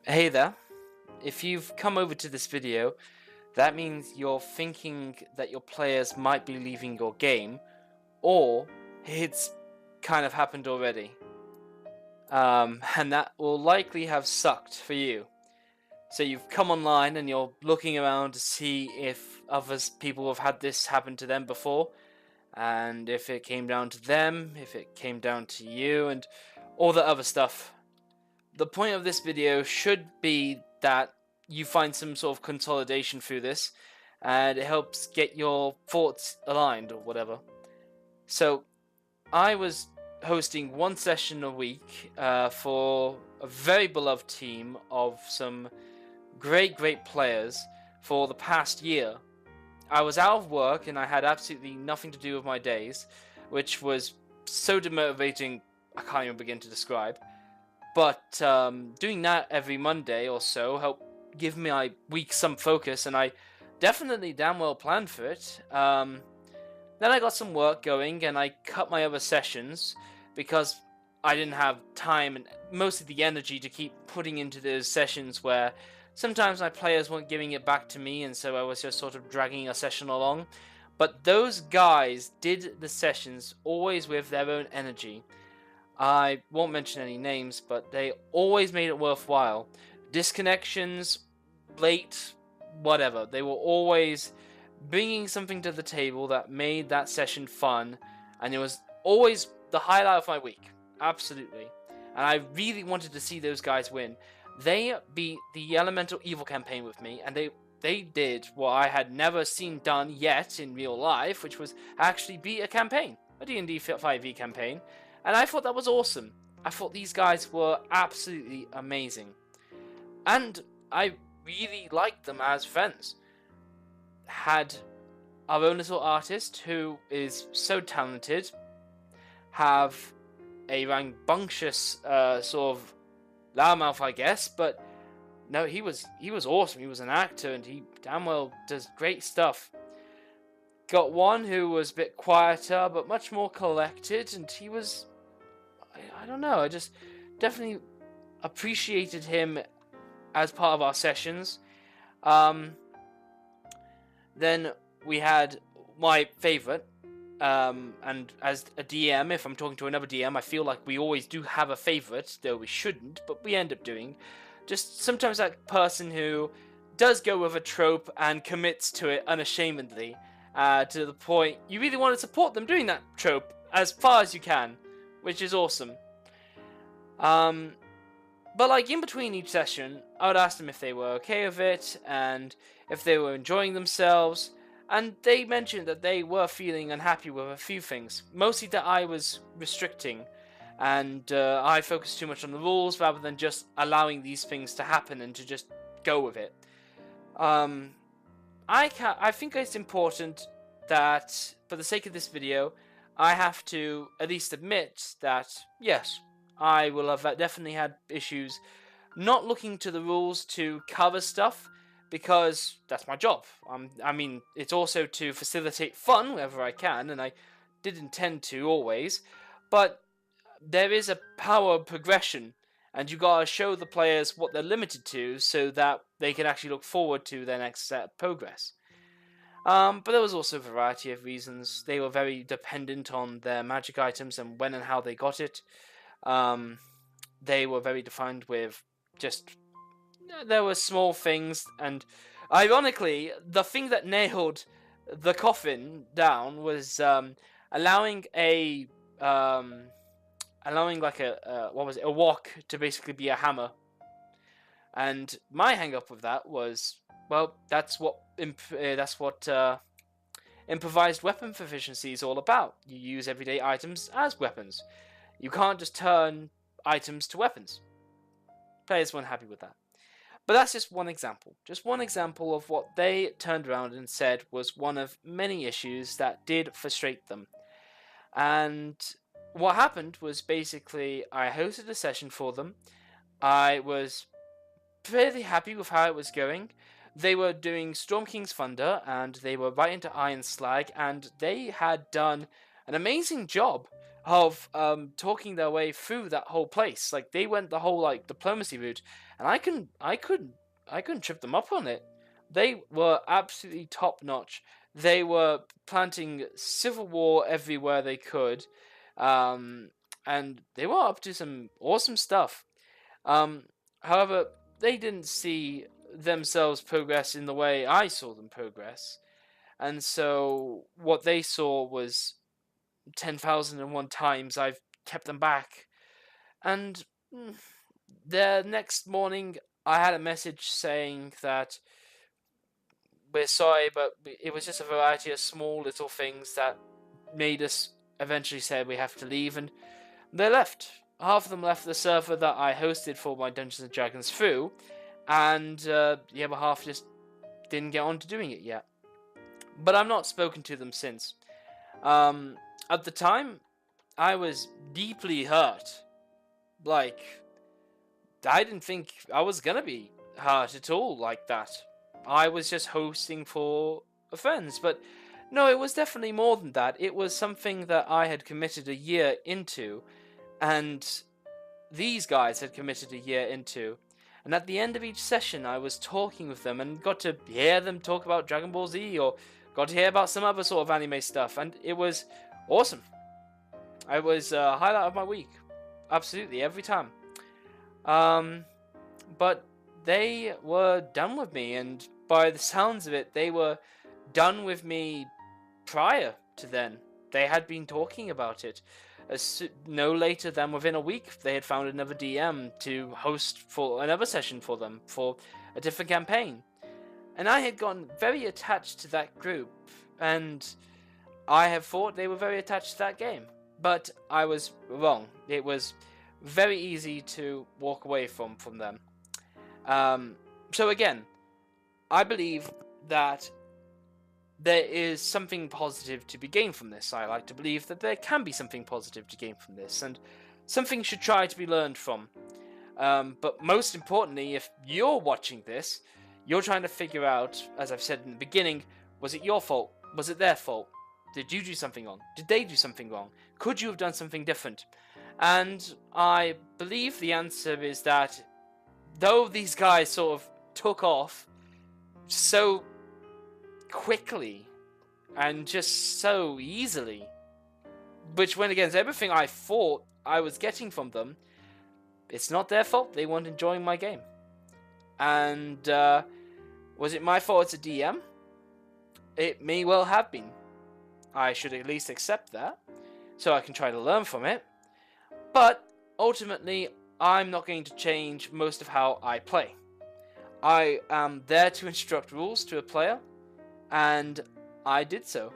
Hey there. If you've come over to this video, that means you're thinking that your players might be leaving your game, or it's kind of happened already. And that will likely have sucked for you. So you've come online and you're looking around to see if people have had this happen to them before, and if it came down to them, if it came down to you, and all the other stuff. The point of this video should be that you find some sort of consolidation through this, and it helps get your thoughts aligned or whatever. So, I was hosting one session a week for a very beloved team of some great players for the past year. I was out of work and I had absolutely nothing to do with my days, which was so demotivating I can't even begin to describe. But doing that every Monday or so helped give my week some focus, and I definitely damn well planned for it. Then I got some work going, and I cut my other sessions because I didn't have time and mostly the energy to keep putting into those sessions where sometimes my players weren't giving it back to me, and so I was just sort of dragging a session along. But those guys did the sessions always with their own energy. I won't mention any names, but they always made it worthwhile. Disconnections, late, whatever. They were always bringing something to the table that made that session fun, and it was always the highlight of my week. Absolutely. And I really wanted to see those guys win. They beat the Elemental Evil campaign with me, and they did what I had never seen done yet in real life, which was actually beat a campaign, a D&D 5e campaign. And I thought that was awesome. I thought these guys were absolutely amazing. And I really liked them as friends. Had our own little artist who is so talented have a rambunctious sort of loudmouth, I guess, but no, he was awesome. He was an actor and he damn well does great stuff. Got one who was a bit quieter but much more collected, and he was, I don't know, I just definitely appreciated him as part of our sessions. Then we had my favorite, and as a DM, if I'm talking to another DM, I feel like we always do have a favorite, though we shouldn't, but we end up doing. Just sometimes that person who does go with a trope and commits to it unashamedly, to the point you really want to support them doing that trope as far as you can, which is awesome. But like in between each session, I would ask them if they were okay with it and if they were enjoying themselves, and they mentioned that they were feeling unhappy with a few things, mostly that I was restricting, and I focused too much on the rules rather than just allowing these things to happen and to just go with it. I think it's important that, for the sake of this video, I have to at least admit that, yes, I will have definitely had issues not looking to the rules to cover stuff, because that's my job. I mean, it's also to facilitate fun wherever I can, and I did intend to always, but there is a power of progression, and you gotta show the players what they're limited to so that they can actually look forward to their next set of progress. But there was also a variety of reasons. They were very dependent on their magic items and when and how they got it. They were very defined with just, there were small things, and ironically, the thing that nailed the coffin down was allowing like a what was it, a wok to basically be a hammer. And my hang up with that was, well, that's what improvised weapon proficiency is all about. You use everyday items as weapons. You can't just turn items to weapons. Players weren't happy with that. But that's just one example. Just one example of what they turned around and said was one of many issues that did frustrate them. And what happened was, basically, I hosted a session for them. I was fairly happy with how it was going. They were doing Storm King's Thunder, and they were right into Iron Slag, and they had done an amazing job. of talking their way through that whole place. Like they went the whole like diplomacy route, and I couldn't trip them up on it. They were absolutely top notch. They were planting civil war everywhere they could, um, and they were up to some awesome stuff. Um, However, they didn't see themselves progress in the way I saw them progress, and so what they saw was 10,001 times I've kept them back. And the next morning, I had a message saying that we're sorry, but it was just a variety of small little things that made us eventually say we have to leave, and they left. Half of them left the server that I hosted for my Dungeons and Dragons through, and the other half just didn't get on to doing it yet. But I've not spoken to them since. At the time, I was deeply hurt. Like, I didn't think I was gonna be hurt at all like that. I was just hosting for friends, but no, it was definitely more than that. It was something that I had committed a year into, and these guys had committed a year into. And at the end of each session, I was talking with them and got to hear them talk about Dragon Ball Z or got to hear about some other sort of anime stuff, and it was awesome. It was a highlight of my week. Absolutely, every time. But they were done with me, and by the sounds of it, they were done with me prior to then. They had been talking about it. No later than within a week, they had found another DM to host for another session for them for a different campaign. And I had gotten very attached to that group, and I have thought they were very attached to that game. But I was wrong. It was very easy to walk away from them. So again, I believe that there is something positive to be gained from this. I like to believe that there can be something positive to gain from this, and something should try to be learned from. But most importantly, if you're watching this, you're trying to figure out, as I've said in the beginning, was it your fault? Was it their fault? Did you do something wrong? Did they do something wrong? Could you have done something different? And I believe the answer is that though these guys sort of took off so quickly and just so easily, which went against everything I thought I was getting from them, it's not their fault. They weren't enjoying my game. And was it my fault as a DM? It may well have been. I should at least accept that, so I can try to learn from it. But ultimately, I'm not going to change most of how I play. I am there to instruct rules to a player, and I did so.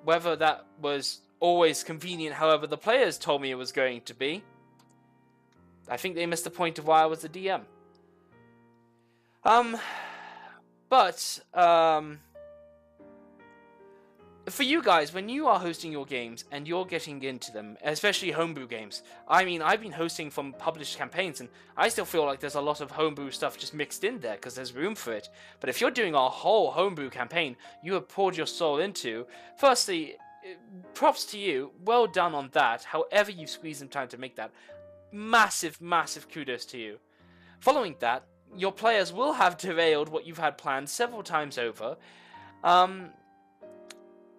Whether that was always convenient, however the players told me it was going to be, I think they missed the point of why I was a DM. For you guys, when you are hosting your games and you're getting into them, especially homebrew games, I mean, I've been hosting from published campaigns, and I still feel like there's a lot of homebrew stuff just mixed in there because there's room for it. But if you're doing a whole homebrew campaign you have poured your soul into, firstly, props to you, well done on that, however you squeeze some time to make that. Massive, massive kudos to you. Following that, your players will have derailed what you've had planned several times over.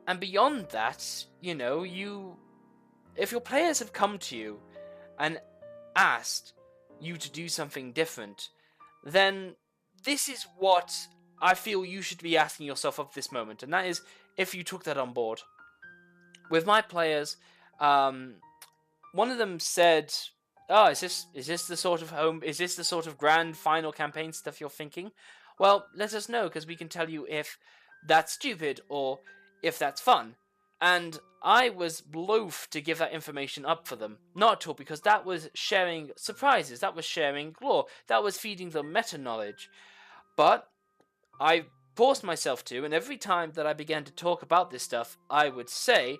And beyond that, if your players have come to you and asked you to do something different, then this is what I feel you should be asking yourself at this moment, and that is if you took that on board. With my players, one of them said, "Oh, is this the sort of grand final campaign stuff you're thinking? Well, let us know, because we can tell you if that's stupid or if that's fun." And I was loath to give that information up for them. Not at all, because that was sharing surprises, that was sharing lore, that was feeding them meta-knowledge. But I forced myself to, and every time that I began to talk about this stuff, I would say,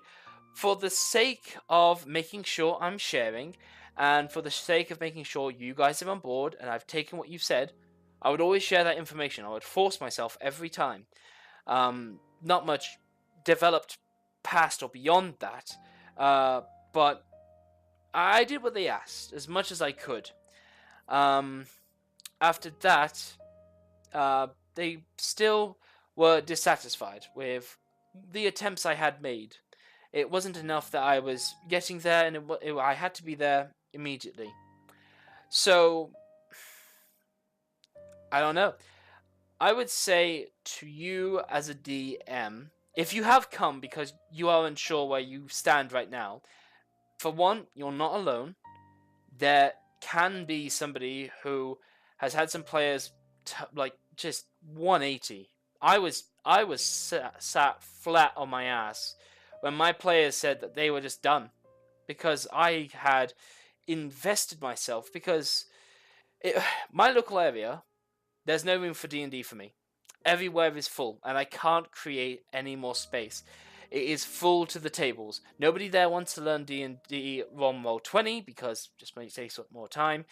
for the sake of making sure I'm sharing, and for the sake of making sure you guys are on board, and I've taken what you've said, I would always share that information. I would force myself every time. Not much developed past or beyond that, but I did what they asked as much as I could. After that, they still were dissatisfied with the attempts I had made. It wasn't enough that I was getting there, and I had to be there immediately. So, I don't know. I would say to you as a DM, if you have come because you are unsure where you stand right now, for one, you're not alone. There can be somebody who has had some players like just 180. I was sat flat on my ass when my players said that they were just done because I had invested myself because my local area, there's no room for D&D for me. Everywhere is full, and I can't create any more space. It is full to the tables. Nobody there wants to learn D&D ROM Roll20 because it just may take more time.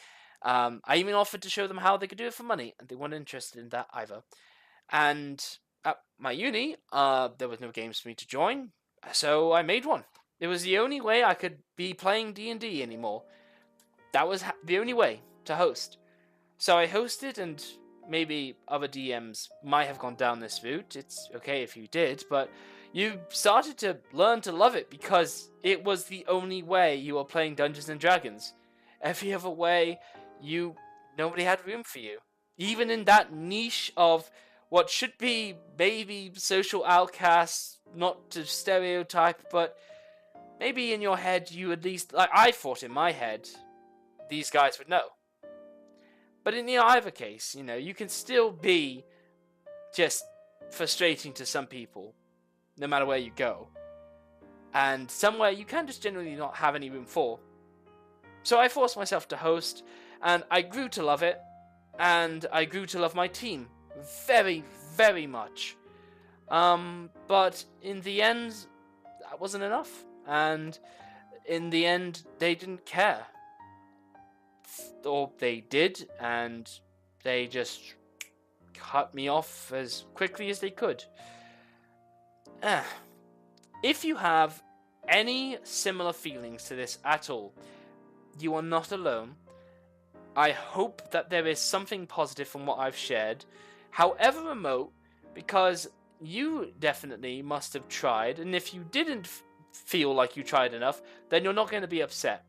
I even offered to show them how they could do it for money, and they weren't interested in that either. And at my uni, there was no games for me to join, so I made one. It was the only way I could be playing D&D anymore. That was the only way to host. So I hosted, and maybe other DMs might have gone down this route. It's okay if you did, but you started to learn to love it because it was the only way you were playing Dungeons and Dragons. Every other way, nobody had room for you. Even in that niche of what should be maybe social outcasts, not to stereotype, but maybe in your head you at least, like I thought in my head, these guys would know. But in either case, you can still be just frustrating to some people, no matter where you go. And somewhere you can just generally not have any room for. So I forced myself to host, and I grew to love it, and I grew to love my team very, very much. But in the end, that wasn't enough. And in the end, they didn't care. Or they did, and they just cut me off as quickly as they could. If you have any similar feelings to this at all, you are not alone. I hope that there is something positive from what I've shared, however remote, because you definitely must have tried, and if you didn't feel like you tried enough, then you're not going to be upset.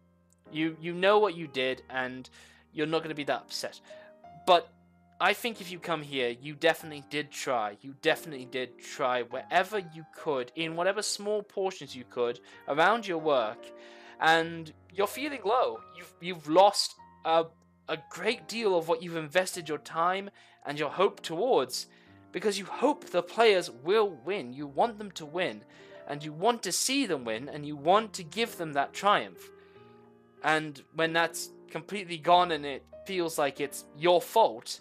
You know what you did, and you're not going to be that upset. But I think if you come here, you definitely did try. You definitely did try wherever you could, in whatever small portions you could, around your work. And you're feeling low. You've lost a great deal of what you've invested your time and your hope towards, because you hope the players will win. You want them to win, and you want to see them win, and you want to give them that triumph. And when that's completely gone and it feels like it's your fault,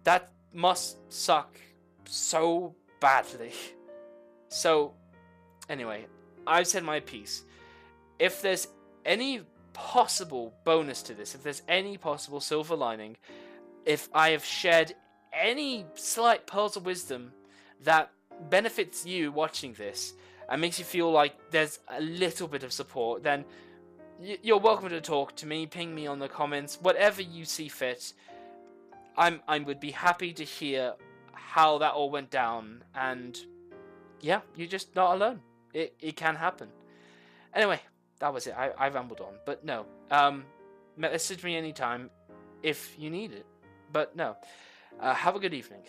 that must suck so badly. So, anyway, I've said my piece. If there's any possible bonus to this, if there's any possible silver lining, if I have shared any slight pearls of wisdom that benefits you watching this and makes you feel like there's a little bit of support, then you're welcome to talk to me, ping me on the comments, whatever you see fit. I would be happy to hear how that all went down, and yeah, you're just not alone. It can happen. Anyway, that was it. I rambled on, but no. Message me anytime if you need it. But no. Have a good evening.